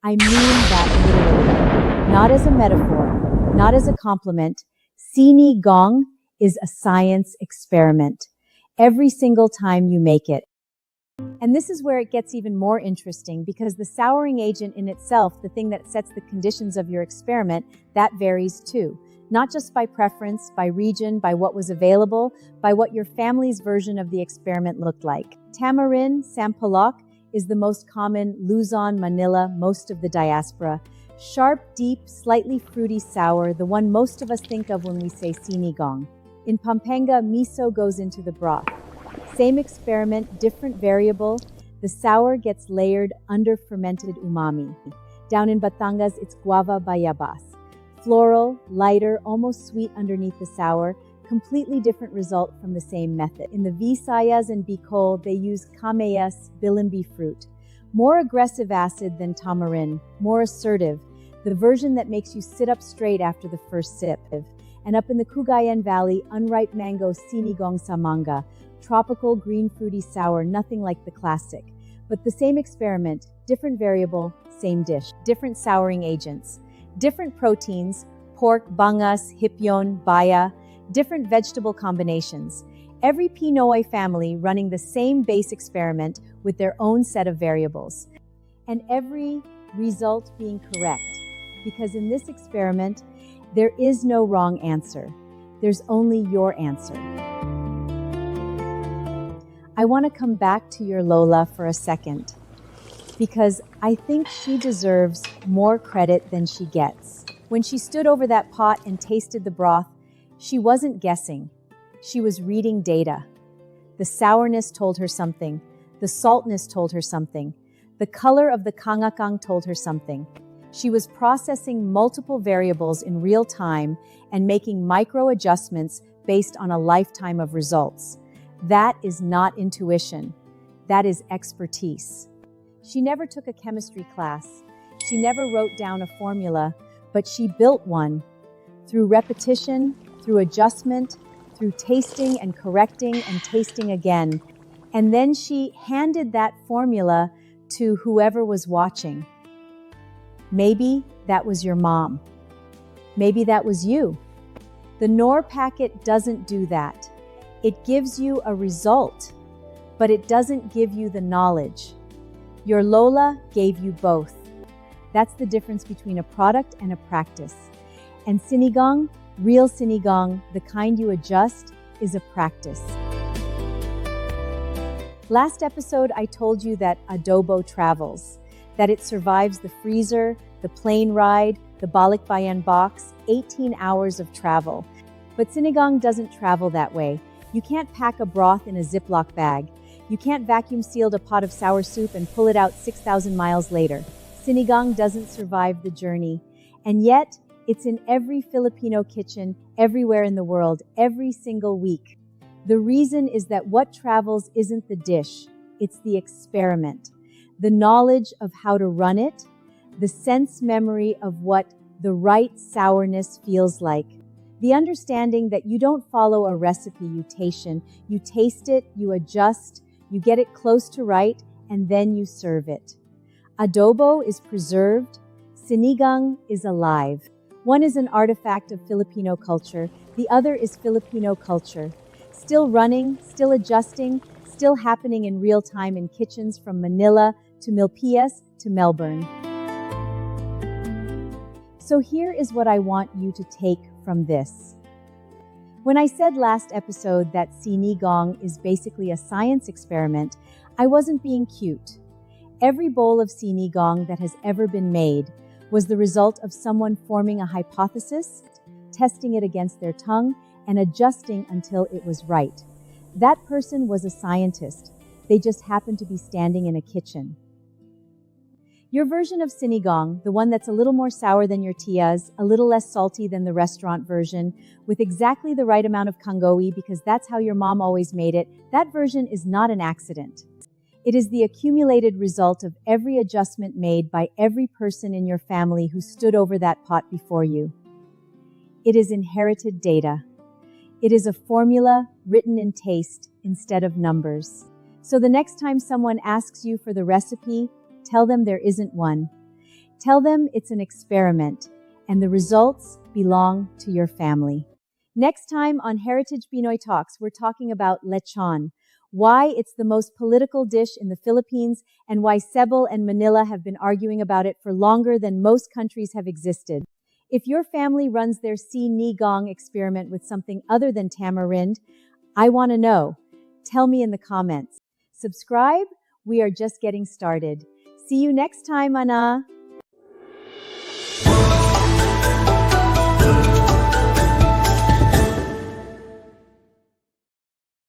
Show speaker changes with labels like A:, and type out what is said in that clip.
A: I mean that literally. Not as a metaphor, not as a compliment. Sinigang is a science experiment. Every single time you make it. And this is where it gets even more interesting because the souring agent in itself, the thing that sets the conditions of your experiment, that varies too. Not just by preference, by region, by what was available, by what your family's version of the experiment looked like. Tamarind, sampalok, is the most common Luzon, Manila, most of the diaspora. Sharp, deep, slightly fruity sour, the one most of us think of when we say sinigang. In Pampanga, miso goes into the broth. Same experiment, different variable. The sour gets layered under fermented umami. Down in Batangas, it's guava bayabas. Floral, lighter, almost sweet underneath the sour. Completely different result from the same method. In the Visayas and Bicol, they use kamias, bilimbi fruit. More aggressive acid than tamarind, more assertive. The version that makes you sit up straight after the first sip. And up in the Cagayan Valley, unripe mango sinigang sa manga. Tropical, green, fruity, sour, nothing like the classic. But the same experiment, different variable, same dish. Different souring agents. Different proteins, pork, bangas, hipyon, baya. Different vegetable combinations. Every Pinoy family running the same base experiment with their own set of variables. And every result being correct. Because in this experiment, there is no wrong answer. There's only your answer. I want to come back to your Lola for a second, because I think she deserves more credit than she gets. When she stood over that pot and tasted the broth, she wasn't guessing. She was reading data. The sourness told her something. The saltness told her something. The color of the kangakang told her something. She was processing multiple variables in real time and making micro adjustments based on a lifetime of results. That is not intuition. That is expertise. She never took a chemistry class. She never wrote down a formula, but she built one through repetition, through adjustment, through tasting and correcting and tasting again. And then she handed that formula to whoever was watching. Maybe that was your mom. Maybe that was you. The Knorr packet doesn't do that. It gives you a result, but it doesn't give you the knowledge. Your Lola gave you both. That's the difference between a product and a practice. And sinigang, real sinigang, the kind you adjust, is a practice. Last episode, I told you that adobo travels, that it survives the freezer, the plane ride, the balikbayan box, 18 hours of travel. But sinigang doesn't travel that way. You can't pack a broth in a Ziploc bag. You can't vacuum seal a pot of sour soup and pull it out 6,000 miles later. Sinigang doesn't survive the journey. And yet, it's in every Filipino kitchen, everywhere in the world, every single week. The reason is that what travels isn't the dish, it's the experiment. The knowledge of how to run it, the sense memory of what the right sourness feels like. The understanding that you don't follow a recipe mutation, you taste it, you adjust, you get it close to right, and then you serve it. Adobo is preserved, sinigang is alive. One is an artifact of Filipino culture, the other is Filipino culture. Still running, still adjusting, still happening in real time in kitchens from Manila to Milpitas to Melbourne. So here is what I want you to take from this. When I said last episode that sinigang is basically a science experiment, I wasn't being cute. Every bowl of sinigang that has ever been made was the result of someone forming a hypothesis, testing it against their tongue, and adjusting until it was right. That person was a scientist. They just happened to be standing in a kitchen. Your version of sinigang, the one that's a little more sour than your tia's, a little less salty than the restaurant version, with exactly the right amount of kangowi because that's how your mom always made it, that version is not an accident. It is the accumulated result of every adjustment made by every person in your family who stood over that pot before you. It is inherited data. It is a formula written in taste instead of numbers. So the next time someone asks you for the recipe, tell them there isn't one. Tell them it's an experiment and the results belong to your family. Next time on Heritage Pinoy Talks, we're talking about lechon, why it's the most political dish in the Philippines, and why Cebu and Manila have been arguing about it for longer than most countries have existed. If your family runs their Sinigang experiment with something other than tamarind, I want to know. Tell me in the comments. Subscribe. We are just getting started. See you next time, Ana.